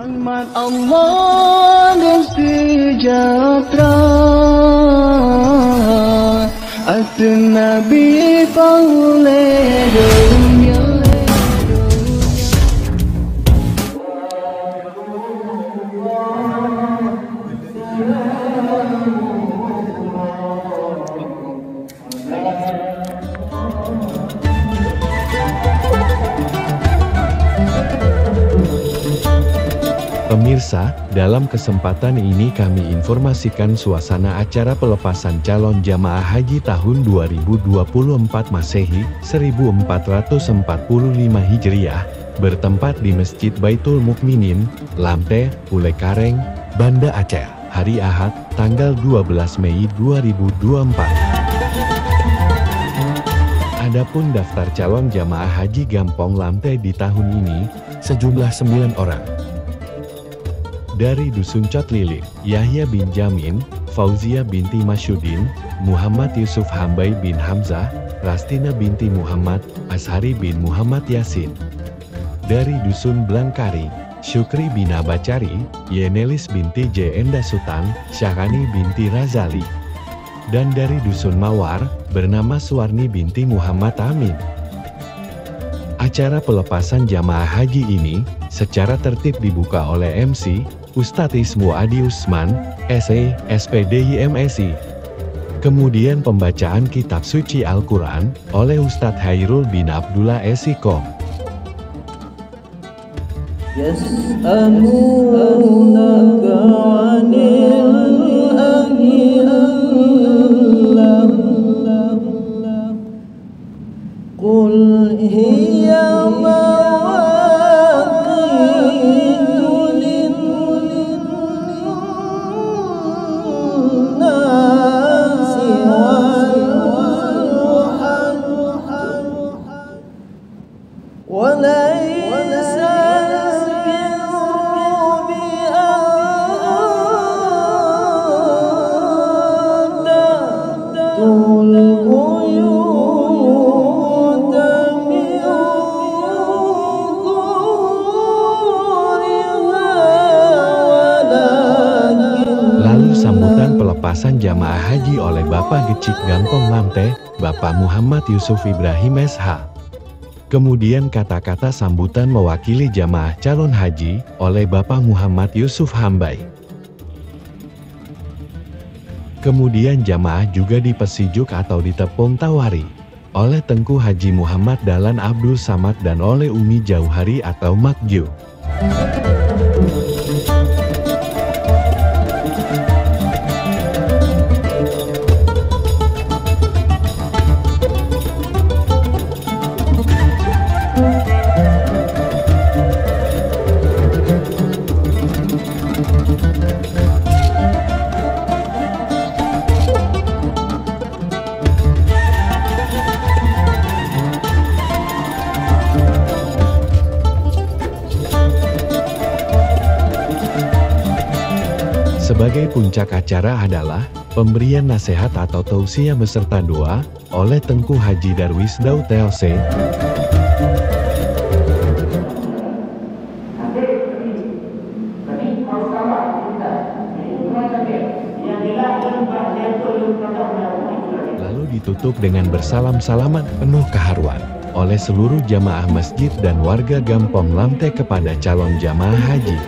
Rahmat Allah dan sejahtera atas Nabi pauleh dunia. Pemirsa, dalam kesempatan ini kami informasikan suasana acara pelepasan calon jamaah haji tahun 2024 Masehi 1445 Hijriah bertempat di Masjid Baitul Mukminin, Lamte, Pulekareng, Banda Aceh, hari Ahad, tanggal 12 Mei 2024. Adapun daftar calon jamaah haji Gampong Lamte di tahun ini, sejumlah 9 orang. Dari Dusun Cot Lilik, Yahya bin Jamin, Fauzia binti Masyudin, Muhammad Yusuf Hambai bin Hamzah, Rastina binti Muhammad, Ashari bin Muhammad Yasin. Dari Dusun Blangkari, Syukri bin Abacari, Yenelis binti J. Enda Sutan, Syakani binti Razali. Dan dari Dusun Mawar, bernama Suwarni binti Muhammad Amin. Acara pelepasan jamaah haji ini, secara tertib dibuka oleh MC, Ustadz Ismu Adi Usman, SE, SPDI MSI. Kemudian pembacaan kitab suci Al-Quran, oleh Ustadz Hairul bin Abdullah Esikom. Yas'alunaka 'anil ahillah Qul hiya Sambutan pelepasan jamaah haji oleh Bapak Gecik Gampong Lamte, Bapak Muhammad Yusuf Ibrahim SH. Kemudian kata-kata sambutan mewakili jamaah calon haji, oleh Bapak Muhammad Yusuf Hambai. Kemudian jamaah juga dipesijuk atau ditepung tawari, oleh Tengku Haji Muhammad Dahlan Abdul Samad dan oleh Umi Jauhari atau Makju. Sebagai puncak acara adalah pemberian nasihat atau tausiah beserta doa oleh Tengku Haji Darwis Daud TLC. Lalu ditutup dengan bersalam-salaman penuh keharuan oleh seluruh jamaah masjid dan warga Gampong Lamte kepada calon jamaah haji.